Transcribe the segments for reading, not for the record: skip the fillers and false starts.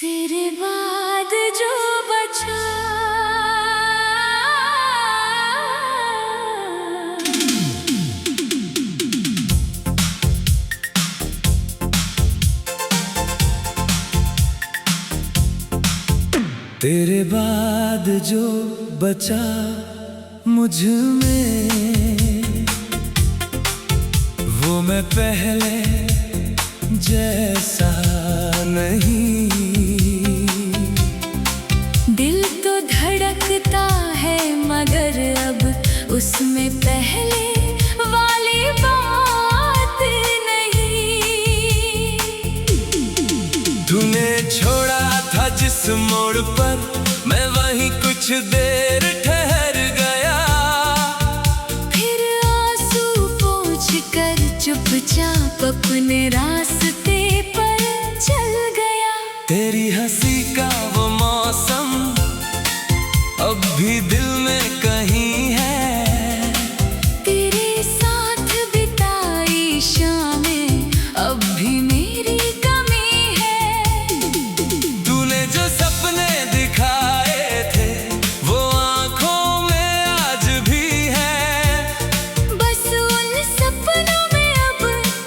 तेरे बाद जो बचा तेरे बाद जो बचा मुझ में वो मैं पहले जैसा नहीं। दिल तो धड़कता है मगर अब उसमें पहले वाली बात नहीं। तूने छोड़ा था जिस मोड़ पर मैं वहीं कुछ देर ठहर गया। फिर आंसू पोंछ कर चुपचाप अपने रास्ते पर चल गया। तेरी हंसी का वो मौसम अब भी दिल में कहीं है। तेरे साथ बिताई शामें अब भी मेरी कमी है। तूने जो सपने दिखाए थे वो आंखों में आज भी है। बस उन सपनों में अब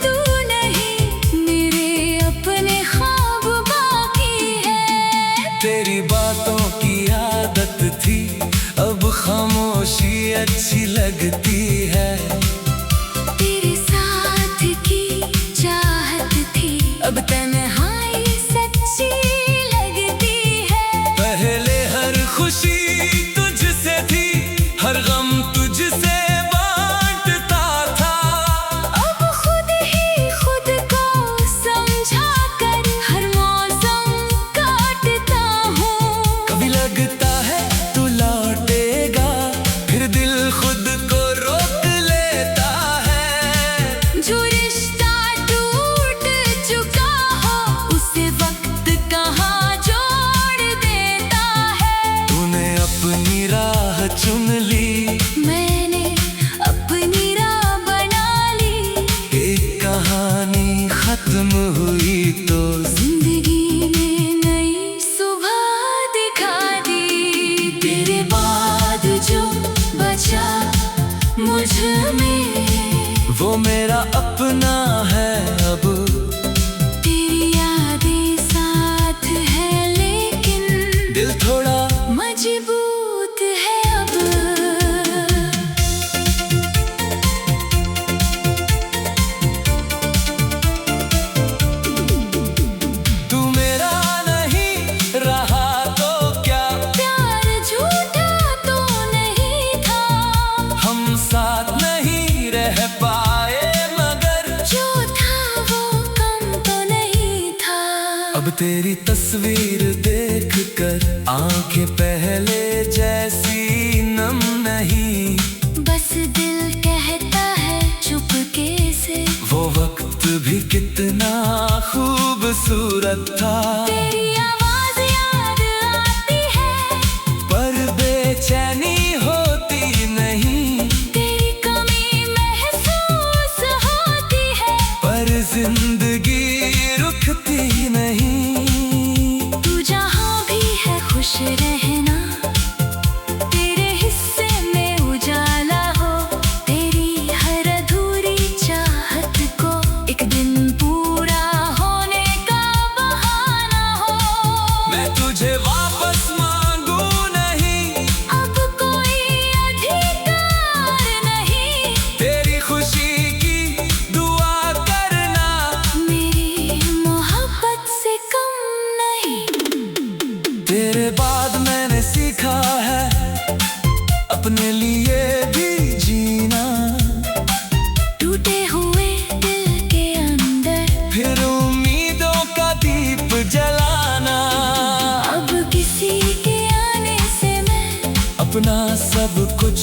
तू नहीं, मेरे अपने ख्वाब बाकी है। तेरी बातों की आदत थी अब खामोशी अच्छी लगती है। तेरे साथ की चाहत थी अब तन्हाई सच्ची लगती है। पहले हर खुशी तुझसे थी, हर गम तुझसे बांटता था। अब खुद ही खुद को समझा कर हर मौसम काटता हूँ। कभी लगता है तू लौटेगा फिर दिल खुद को रोक लेता है। जो रिश्ता टूट चुका हो उसे वक्त कहाँ जोड़ देता है। तूने अपनी राह चुन ली, मैंने अपनी राह बना ली। एक कहानी खत्म हुई तो जिंदगी में नई सुबह दिखा दी। तेरे बाद जो बचा मुझ में वो मेरा अपना है अब। तेरी यादें साथ है लेकिन दिल थोड़ा मजबूत है अब। तू मेरा नहीं रहा तो क्या, प्यार झूठा तो नहीं था। हम साथ नहीं रह पाए मगर जो था वो कम तो नहीं था। अब तेरी तस्वीर देख कर आंखें पहले जैसी नम नहीं। बस दिल कहता है चुपके से वो वक्त भी कितना खूबसूरत था। तेरी आवाज याद आती है पर बेचैनी होती नहीं। तेरी कमी महसूस होती है पर जिंदगी रुकती नहीं। तू जहाँ भी है खुश रहना, तेरे हिस्से में उजाला हो। तेरी हर अधूरी चाहत को एक दिन पूरा होने का बहाना हो। मैं तुझे वापस मांगू नहीं, अब कोई अधिकार नहीं। तेरी खुशी की दुआ करना मेरी मोहब्बत से कम नहीं। तेरे बाद मैंने सीखा है अपने लिए भी जीना। टूटे हुए दिल के अंदर फिर उम्मीदों का दीप जलाना। अब किसी के आने से मैं अपना सब कुछ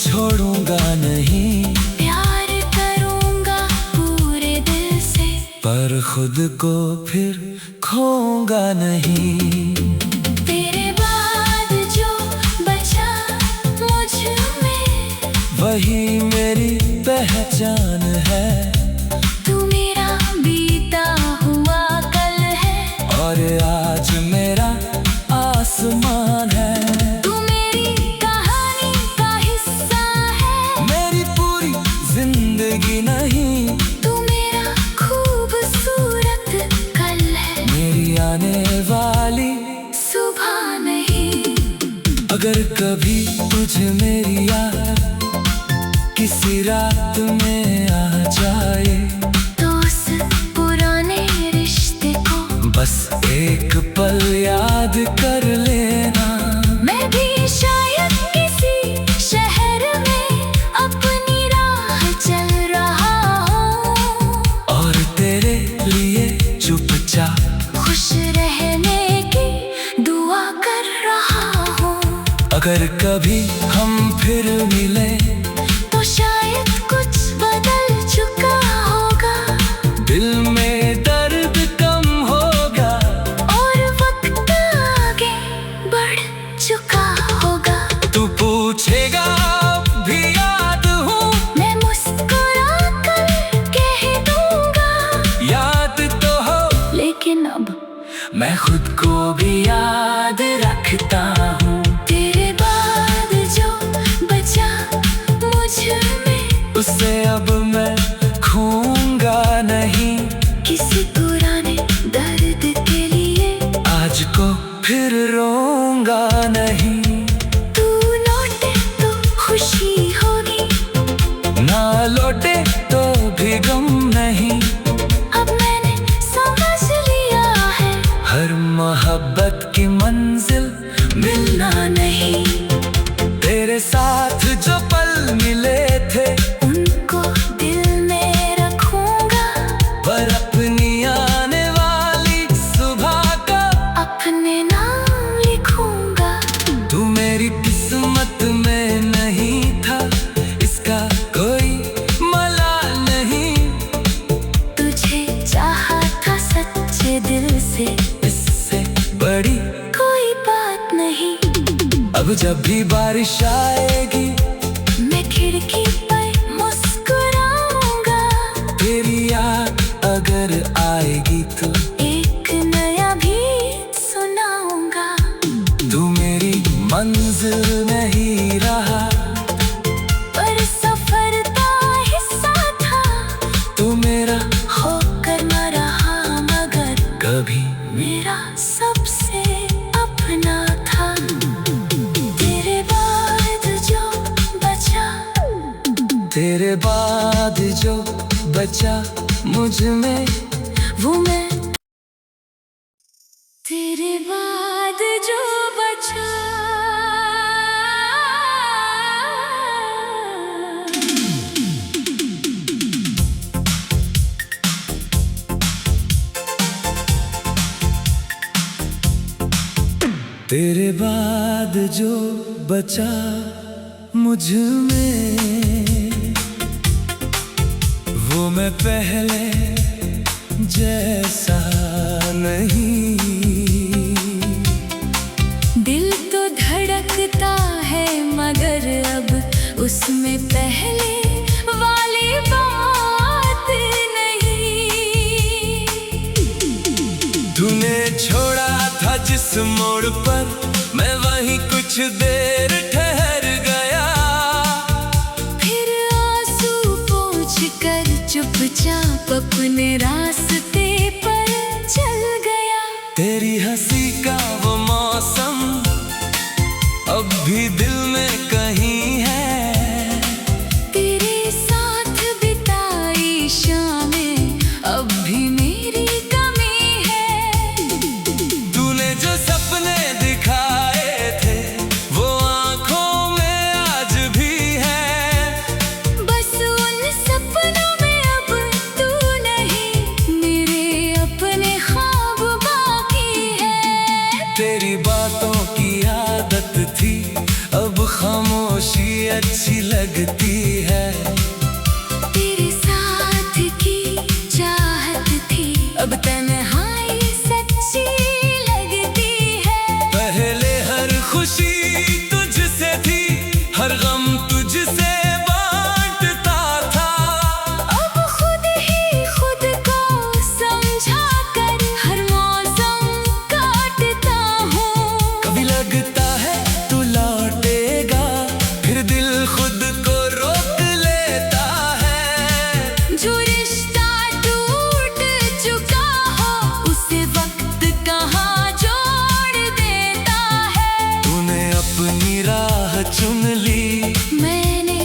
छोड़ूंगा नहीं, प्यार करूँगा पूरे दिल से। पर खुद को फिर खोऊंगा नहीं। तेरे बाद जो बचा मुझ में वही मेरी पहचान है। तू मेरा बीता हुआ कल है और आज मैं आने वाली सुबह नहीं। अगर कभी तुझे मेरी याद किसी रात में आ जाए, तो उस पुराने रिश्ते को बस एक पल याद कर लेना। मैं भी शायद किसी शहर में अपनी राह चल रहा हूँ, और तेरे लिए चुपचाप खुश रहने की दुआ कर रहा हूँ। अगर कभी हम फिर मिले, तो शायद कुछ बदल चुका होगा, दिल में दर्द कम होगा, और वक्त आगे बढ़ चुका होगा। तू पूछेगा अब भी याद हूँ, मैं मुस्कुरा कर कह दूंगा, याद तो हो लेकिन अब मैं खुद को भी याद रखता हूँ। तेरे बाद जो बचा मुझ में, उसे अब मैं खोऊंगा नहीं। किसी पुराने दर्द के लिए आज को फिर रोऊंगा नहीं। तू लौटे तो खुशी होगी, ना लौटे तो भी गम नहीं। अब मैंने समझ लिया है, हर मोहब्बत की मंजिल मिलना नहीं। तेरे साथ जो पल मिले थे, उनको दिल में रखूंगा, पर अपनी आने वाली सुबह का अपने नाम लिखूंगा। तू मेरी किस्मत में नहीं था, इसका कोई मलाल नहीं। तुझे चाहा था सच्चे दिल से, इससे बड़ी कोई बात नहीं। अब जब भी बारिश आएगी, मैं खिड़की पर मुस्कुराऊंगा, तेरी याद अगर आएगी तो एक नया गीत सुनाऊंगा। तू मेरी मंजिल नहीं रहा, पर सफर का हिस्सा था, तू मेरा होकर न रहा मगर कभी। मेरा सबसे अपना था। तेरे बाद जो बचा, तेरे बाद जो बचा मुझ में, वो मैं। तेरे बाद जो बचा, तेरे बाद जो बचा मुझ में, वो मैं पहले जैसा नहीं। दिल तो धड़कता है मगर अब उसमें पहले वाली बात नहीं। तूने छोड़ा था जिस मोड़ पर, मैं वहीं कुछ देर ठहर गया। फिर आंसू पोंछ कर चुपचाप अपने रास्ते पर चल गया। तेरी हंसी का वो मौसम अब भी दिल में कहीं है। तेरे साथ बिताई शामें अब भी मेरी कमी है। तूने जो सपने दिखाए थे, वो आंखों में आज भी है। बस उन सपनों में अब तू नहीं, मेरे अपने ख्वाब बाकी है। तेरी बातों की आदत थी, अब खामोशी अच्छी लगती है। तेरे साथ की चाहत थी, अब तन्हाई सच्ची लगती है। पहले हर खुशी तुझसे थी, हर गम तुझसे बांटता था। अब खुद ही खुद को समझा कर हर मौसम काटता हूँ। कभी लगता है तू लौटेगा, फिर दिल खुद को रोक ले। चुन ली, मैंने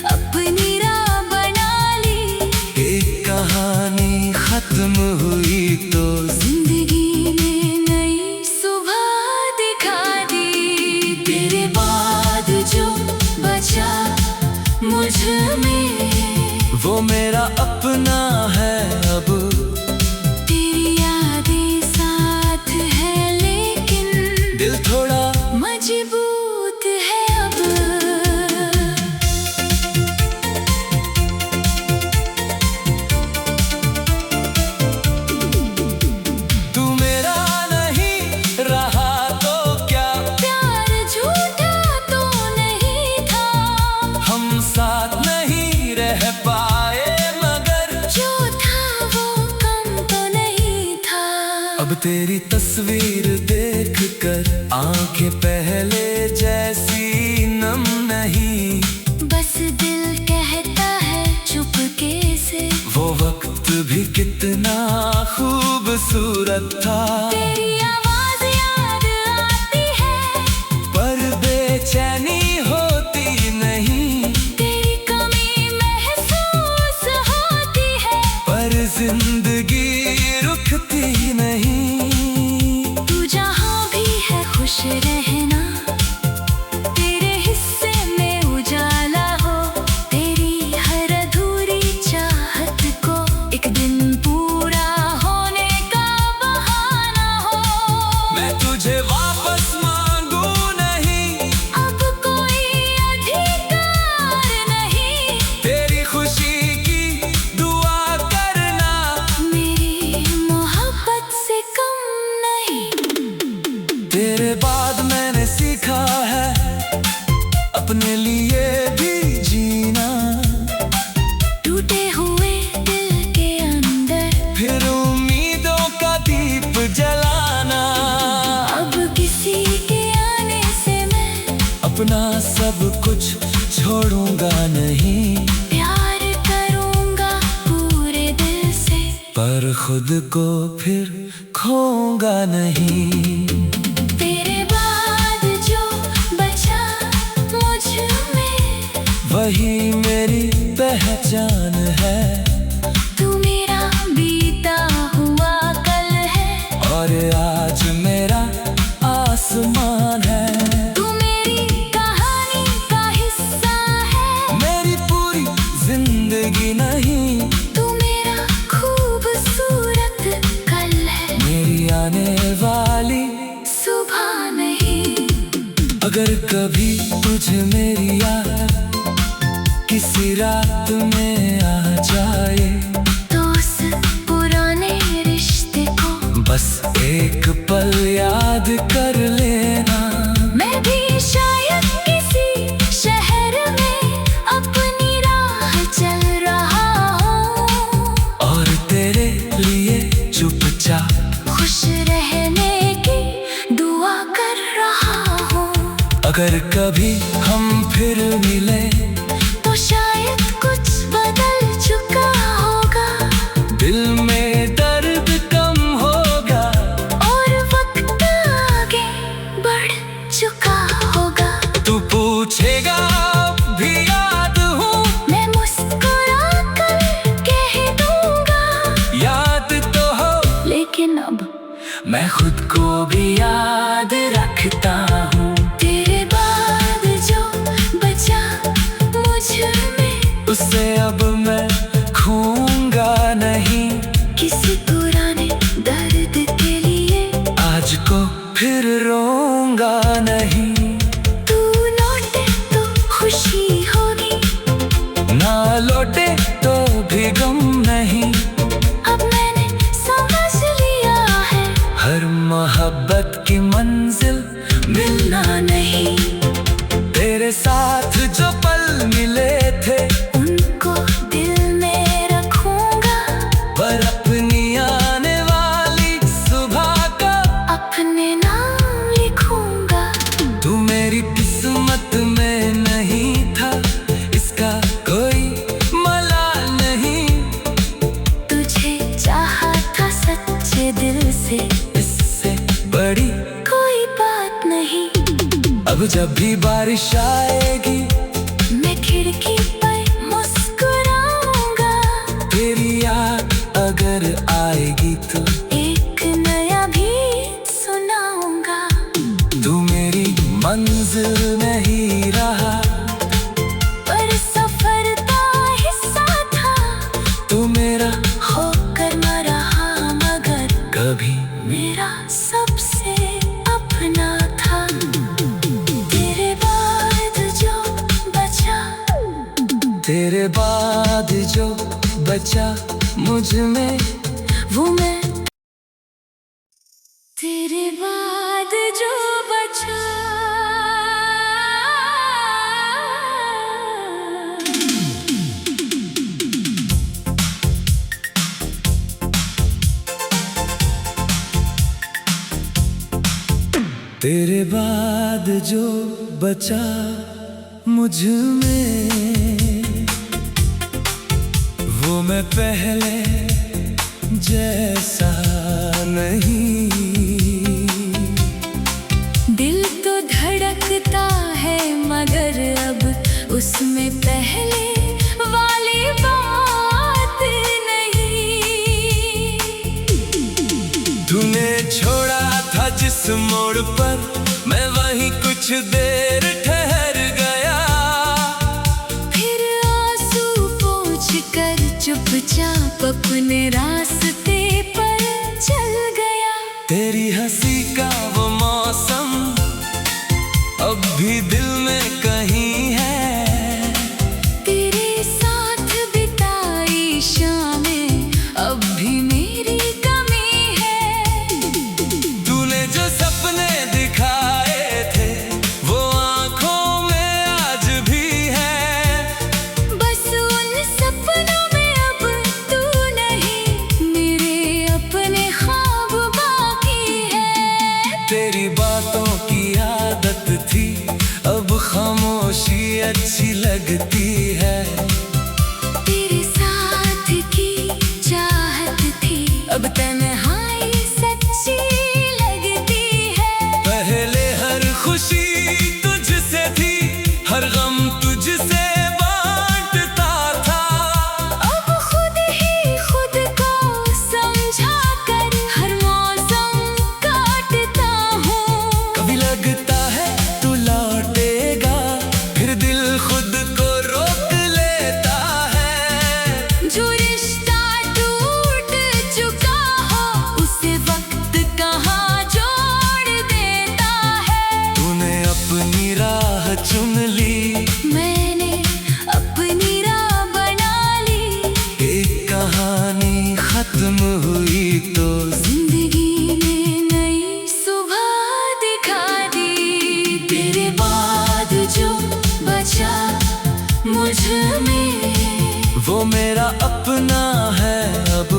अपनी राह बना ली। एक कहानी खत्म हुई तो जिंदगी ने नई सुबह दिखा दी। तेरे बाद जो बचा मुझ में, वो मेरा अपना है अब। तेरी यादें साथ है लेकिन दिल थोड़ा मजबूत है अब। तू मेरा नहीं रहा तो क्या, प्यार झूठा तो नहीं था। हम साथ नहीं रह पाए मगर जो था वो कम तो नहीं था। अब तेरी तस्वीर देख कर आंखें पहले जैसी नम नहीं। बस दिल कहता है चुपके से, वो वक्त भी कितना खूबसूरत था। तेरी आवाज याद आती है पर बेचैनी होती नहीं, तेरी कमी महसूस होती है। पर जिंदगी रुकती नहीं। तू जहाँ भी है खुश रहना, तेरे हिस्से में उजाला हो। तेरी हर अधूरी चाहत को एक दिन पूरा होने का बहाना हो। मैं तुझे वापस मांगू नहीं, अब कोई अधिकार नहीं। तेरी खुशी की दुआ करना, मेरी मोहब्बत से कम नहीं। तेरे बाद मैंने सीखा है अपने लिए भी जीना। टूटे हुए दिल के अंदर फिर उम्मीदों का दीप जलाना। अब किसी के आने से मैं अपना सब कुछ छोड़ूंगा नहीं, प्यार करूंगा पूरे दिल से। पर खुद को फिर खोऊंगा नहीं। तेरे बाद जो बचा मुझ में, वही मेरी पहचान है। तू मेरा बीता हुआ कल है, और आज मेरा आसमान है। तू मेरी कहानी का हिस्सा है। मेरी पूरी जिंदगी नहीं, तू मेरा खूबसूरत कल है, मेरी आने वाली। सुबह नहीं। अगर कभी तुझे मेरी याद किसी रात में आ जाए, तो उस पुराने रिश्ते को बस एक पल याद कर लेना। मैं भी शायद किसी शहर में अपनी राह चल रहा हूँ, और तेरे लिए चुपचाप खुश रहने की दुआ कर रहा हूँ। अगर कभी हम फिर मिले, तो शायद कुछ बदल चुका होगा। दिल में दर्द कम होगा, और वक्त आगे बढ़ चुका होगा। तू पूछेगा अब भी याद हूँ, मैं मुस्कुरा कर कह दूंगा, याद तो हो लेकिन अब मैं खुद को भी याद रखता हूँ। तेरे बाद जो बचा मुझ में, उसे अब मैं खोऊंगा नहीं। किसी पुराने दर्द के लिए आज को फिर रोऊंगा नहीं। तू लौटे तो खुशी होगी, ना लौटे तो भी गम नहीं। अब मैंने समझ लिया है, हर मोहब्बत की मंजिल मिलना नहीं। तेरे साथ जो पल मिले थे, उनको दिल में रखूंगा। पर अपनी आने वाली सुबह का अपने नाम लिखूंगा। तू मेरी किस्मत में नहीं था, इसका कोई मलाल नहीं। तुझे चाहा था सच्चे दिल से, इससे बड़ी कोई बात नहीं। अब जब भी बारिश आएगी मैं खिड़की पर मुस्कुराऊंगा। तेरी याद अगर आएगी तो एक नया भी सुनाऊंगा। तू मेरी मंजिल नहीं रहा, पर सफर का हिस्सा था। तू मेरा होकर न रहा मगर कभी मेरा सबसे अपना था। तेरे बाद जो बचा, तेरे बाद जो बचा मुझ में वो मैं। तेरे बाद जो बचा, तेरे बाद जो बचा मुझ में वो मैं पहले जैसा नहीं। दिल तो धड़कता है मगर अब उसमें पहले वाली बात नहीं। तूने छोड़ा था जिस मोड़ पर मैं वहीं कुछ देर ठहर गया। फिर आंसू पोंछ कर चुपचाप अपने रास्ते पर चल गया। तेरी हंसी का वो मौसम अब भी दिल में कहीं है। तेरे साथ बिताई शामें अब भी मेरी कमी है। तूने जो सपने दिखाए थे वो आंखों में आज भी है। बस उन सपनों में अब तू नहीं, मेरे अपने ख्वाब बाकी है। तेरी बातों की आदत थी अब खामोशी अच्छी लगती है। तेरे साथ की चाहत थी अब तन्हाई सच्ची लगती है। पहले हर खुशी तुझसे थी, हर गम तुझसे बांटता था। अब खुद ही खुद को समझा कर हर मौसम काटता हूँ। कभी लगता है तू लौटेगा फिर दिल खुद को रोक लेता है। जो रिश्ता टूट चुका हो उसे वक्त कहाँ जोड़ देता है। तूने अपनी राह चुन ली, मैंने अपनी राह बना ली। एक कहानी खत्म हुई तो जिंदगी ने नई सुबह दिखा दी। तेरे बाद जो बचा मुझ में वो मेरा अपना है अब।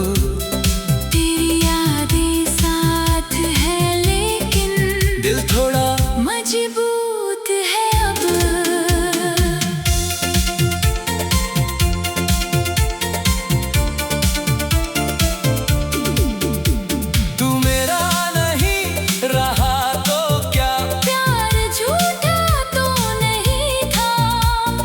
तेरी यादें साथ है लेकिन दिल थोड़ा मजबूत है अब। तू मेरा नहीं रहा तो क्या, प्यार झूठा तो नहीं था।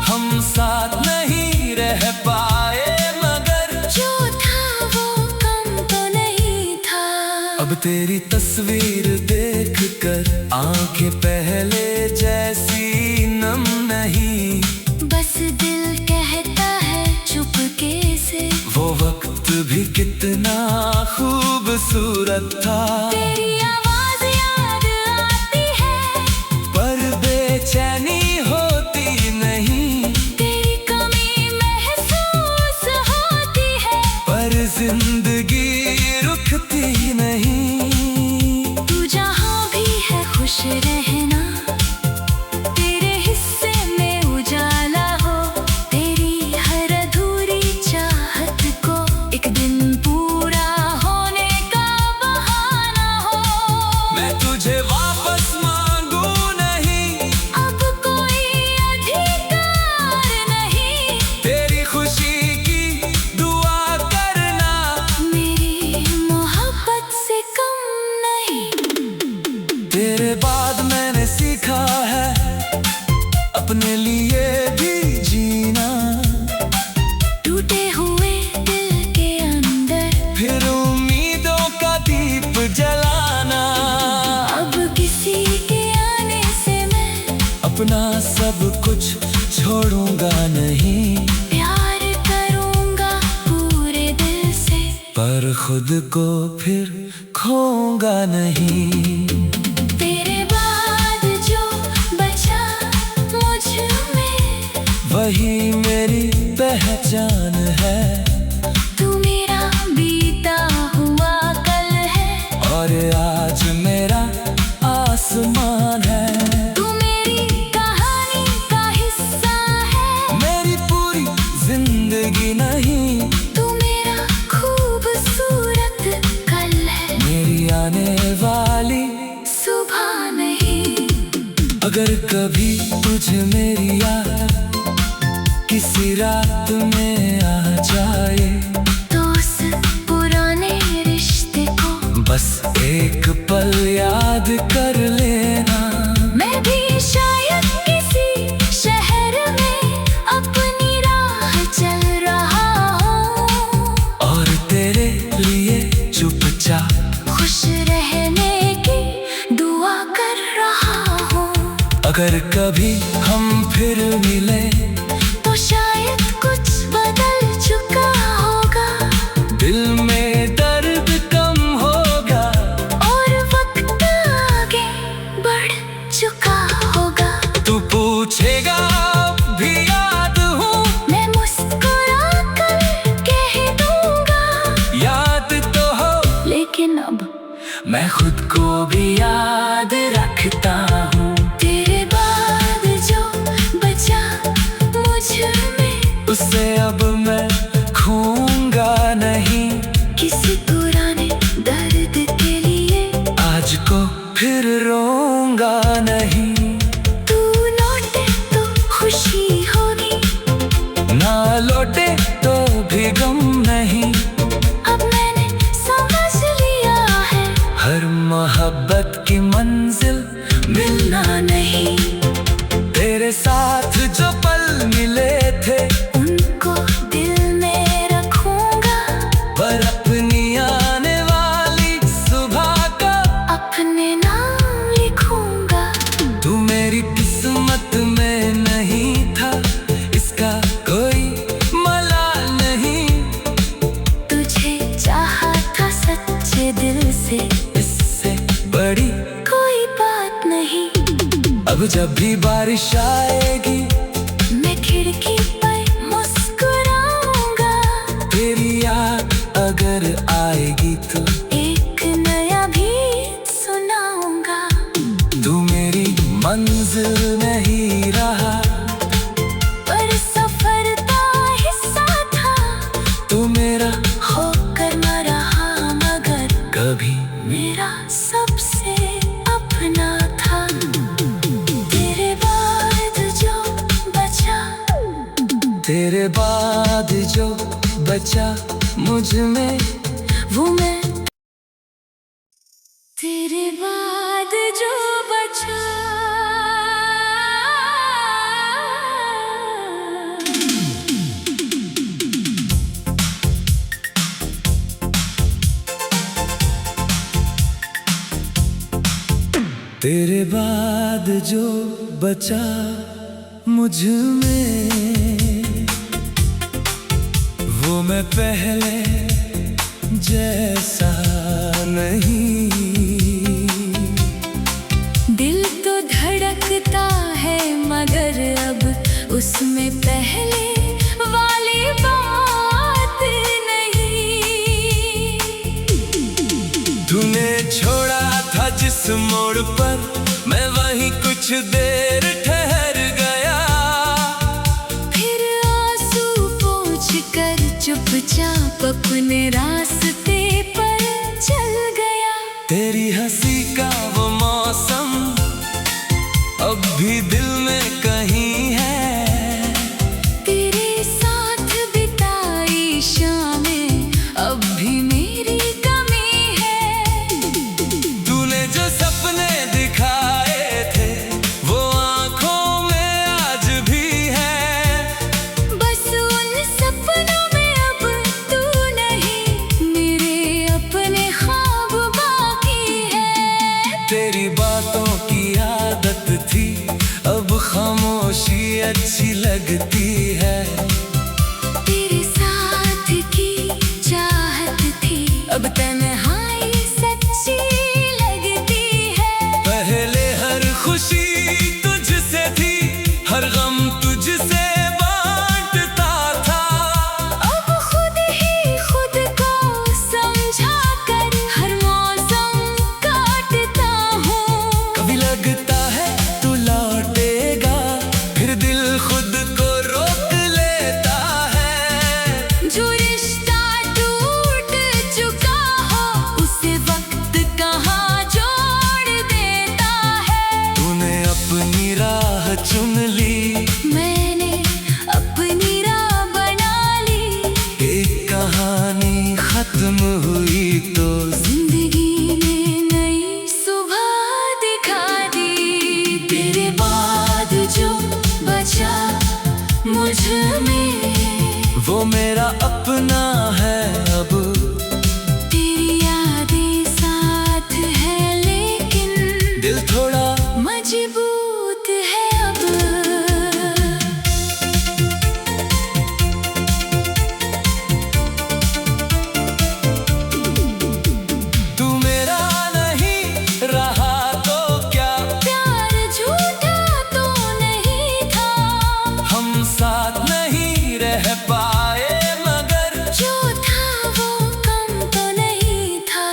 हम साथ नहीं रह पाए मगर जो था वो कम तो नहीं था। अब तेरी तस्वीर देख कर आंखें पहले जैसी नम नहीं। बस दिल कहता है चुपके से वो वक्त भी कितना खूबसूरत था। तेरी आवाज याद आती है पर बेचैनी होती नहीं। तेरी कमी महसूस होती है पर जिंदगी रुकती नहीं। तू जहाँ भी है खुश रहना। तेरे हिस्से में उजाला हो। तेरी हर अधूरी चाहत को एक दिन पूरा होने का बहाना हो। मैं तुझे वापस मांगू नहीं, अब कोई अधिकार नहीं। तेरी खुशी की दुआ करना मेरी मोहब्बत से कम नहीं। तेरे बाद मैंने सीखा है सब कुछ छोड़ूंगा नहीं, प्यार करूंगा पूरे दिल से, पर खुद को फिर खोऊंगा नहीं। तेरे बाद जो बचा मुझ में, वही मेरी पहचान है। तू मेरा बीता हुआ कल है, और आज मेरा आसमान है। तू मेरी कहानी का हिस्सा है, मेरी पूरी जिंदगी नहीं, तू मेरा खूबसूरत कल है, मेरी आने वाली सुबह नहीं। अगर कभी तुझे मेरी याद किसी रात में आ जाए, तो उस पुराने रिश्ते को बस एक पल याद कर लेना। मैं भी शायद किसी शहर में अपनी राह चल रहा हूँ, और तेरे लिए चुपचाप खुश रहने की दुआ कर रहा हूँ। अगर कभी हम फिर मिले, तो शायद कुछ बदल चुका होगा, दिल में दर्द कम होगा, और वक्त आगे बढ़ चुका होगा। तू पूछेगा अब भी याद हूँ, मैं मुस्कुरा कर कह दूंगा, याद तो हो लेकिन अब मैं खुद को भी याद रखता हूँ। तेरे बाद जो बचा मुझ में, उसे अब मैं खोऊंगा नहीं, किसी पुराने दर्द के लिए आज को फिर रोऊंगा नहीं। तू लौटे तो खुशी होगी, ना लौटे तो भी गम नहीं, अब मैंने समझ लिया है, हर मोहब्बत की मंजिल मिलना नहीं। तेरे साथ जो पल मिले थे, उनको दिल में रखूंगा, पर अपनी आने वाली सुबह का अपने नाम लिखूंगा। तू मेरी किस्मत में नहीं था, इसका कोई मलाल नहीं, तुझे चाहा था सच्चे दिल से, इससे बड़ी कोई बात नहीं। अब जब भी बारिश आएगी, मैं खिड़की पर मुस्कुराऊंगा, तेरी याद अगर आएगी तो एक नया भी सुनाऊंगा। तू मेरी मंजिल नहीं रहा, पर सफर का हिस्सा था, तू मेरा होकर न रहा मगर कभी मेरा सबसे अपना था। तेरे बाद जो बचा, तेरे बाद जो बचा मुझ में, वो मैं। तेरे बाद जो बचा, तेरे बाद जो बचा मुझ में, वो मैं पहले जैसा नहीं। दिल तो धड़कता है मगर अब उसमें पहले वाली बात नहीं। तूने छोड़ा था जिस मोड़ पर, मैं वहीं कुछ देर ठहर गया, फिर आंसू पोंछ कर चुपचाप अपने रास्ते पर चल गया। तेरी हंसी का वो मौसम अब भी दिल में कहीं है, तेरे साथ बिताई शामें अब भी मेरी कमी है। तूने जो सपने दिखाए थे वो आंखों में आज भी है, बस उन सपनों में अब तू नहीं, मेरे अपने ख्वाब बाकी है। तेरी बातों की आदत थी अब खामोश अच्छी लगती है। तेरे साथ की चाहत थी, अब तन्हाई सच्ची लगती है। पहले हर खुशी तुझसे थी, हर गम तुझसे बांटता था। अब खुद ही खुद को समझा कर हर मौसम काटता हूँ। कभी लगता है तू लौटेगा, फिर दिल खुद को रोक लेता है। जो रिश्ता टूट चुका हो उसे वक्त कहाँ जोड़ देता है। तूने अपनी राह चुन ली, मैंने अपनी राह बना ली। एक कहानी खत्म हुई तो जिंदगी ने नई सुबह दिखा दी। तेरे बाद जो बचा मुझ में वो मेरा अपना है अब। तेरी यादें साथ है लेकिन दिल थोड़ा मजबूत है अब। तू मेरा नहीं रहा तो क्या, प्यार झूठा तो नहीं था, हम साथ नहीं रह पाए, मगर जो था वो कम तो नहीं था।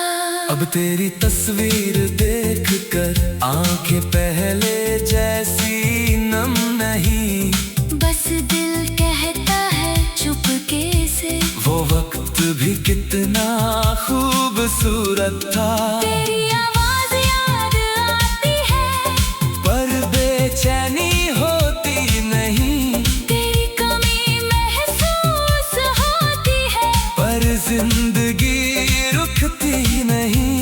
अब तेरी तस्वीर देख कर आंखें पहले जैसी नम नहीं। बस दिल कहता है चुपके से, वो वक्त भी कितना खूबसूरत था। तेरी आवाज याद आती है पर बेचैनी होती नहीं, तेरी कमी महसूस होती है। पर जिंदगी रुकती नहीं।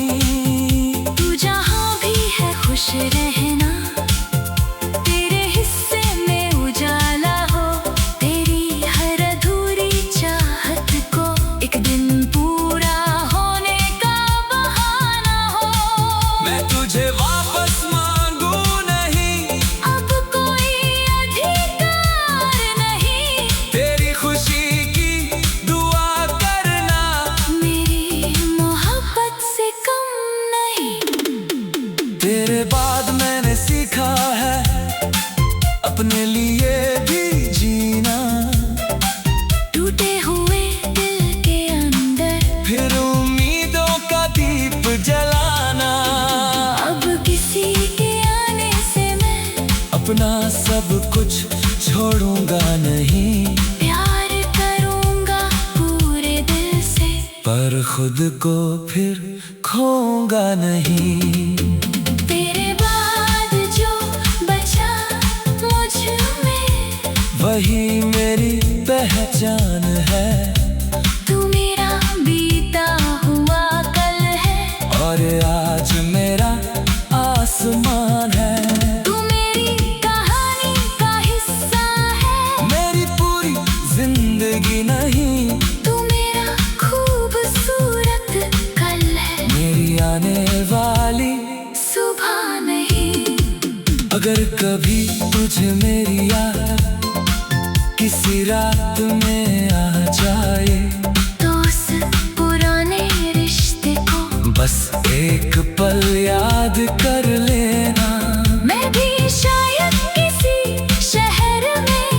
तू जहाँ भी है खुश रहना, तेरे हिस्से में उजाला हो। तेरी हर अधूरी चाहत को एक दिन पूरा होने का बहाना हो। मैं तुझे वापस मांगू नहीं, अब कोई अधिकार नहीं, तेरी खुशी की दुआ करना, मेरी मोहब्बत से कम नहीं। तेरे बाद मैंने सीखा है अपने लिए भी जीना। टूटे हुए दिल के अंदर फिर उम्मीदों का दीप जलाना। अब किसी के आने से मैं अपना सब कुछ छोड़ूंगा नहीं, प्यार करूँगा पूरे दिल से, पर खुद को फिर खोऊंगा नहीं। तेरे बाद जो बचा मुझ में वही मेरी पहचान है, तू मेरा बीता हुआ कल है। और आज मेरा आसमान है। तू मेरी कहानी का हिस्सा है, मेरी पूरी जिंदगी नहीं, तू मेरा खूबसूरत कल है, मेरी आने वाली। सुबह नहीं। अगर कभी तुझे मेरी याद किसी रात में आ जाए, तो उस पुराने रिश्ते को बस एक पल याद कर लेना। मैं भी शायद किसी शहर में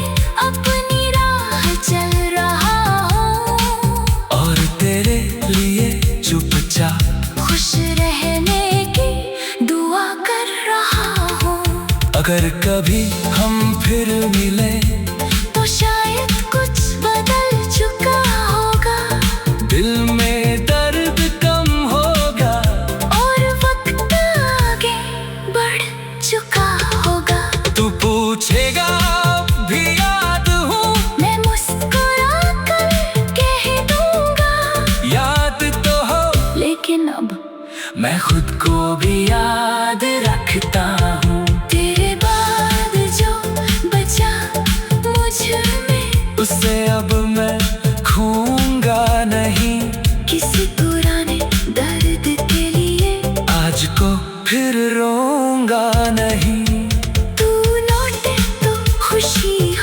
अपनी राह चल रहा हूँ, और तेरे लिए चुपचाप खुश रहने की दुआ कर रहा हूँ। अगर कभी हम फिर मिले, तो शायद कुछ बदल चुका होगा, दिल में दर्द कम होगा, और वक्त आगे बढ़ चुका होगा। तू पूछेगा अब भी याद हूँ, मैं मुस्कुरा कर कह दूंगा, याद तो हो, लेकिन अब मैं खुद को भी याद रखता हूँ। तेरे बाद जो बचा मुझ में उसे अब मैं खोऊंगा नहीं, किसी पुराने दर्द के लिए आज को फिर रोऊंगा नहीं। तू लौटे तो खुशी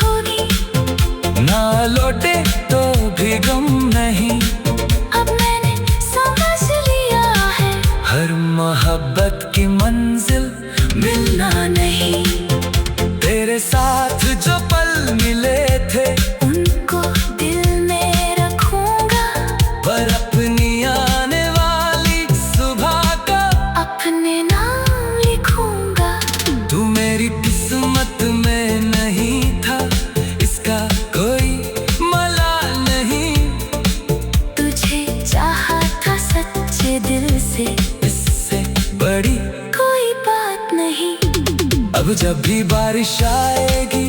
की मंजिल मिलना नहीं, तेरे साथ जो पल मिले थे उनको दिल में रखूंगा, पर अपनी आने वाली सुबह का अपने नाम लिखूंगा। तू मेरी किस्मत में नहीं था, इसका कोई मलाल नहीं। तुझे चाहा था सच्चे दिल से, इससे बड़ी कोई बात नहीं। अब जब भी बारिश आएगी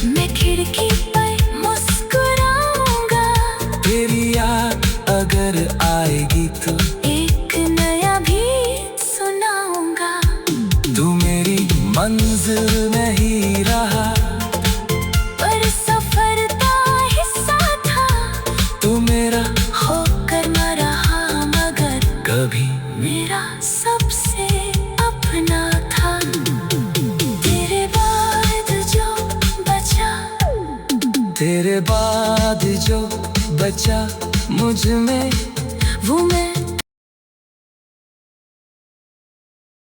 मैं खिड़की पर मुस्कुराऊंगा, तेरी याद अगर आएगी तो एक नया गीत सुनाऊंगा। तू मेरी मंजिल नहीं रहा, पर सफर का हिस्सा था, तू मेरा होकर न रहा मगर कभी मेरा सबसे अपना था। तेरे बाद जो बचा, तेरे बाद जो बचा मुझ में वो मैं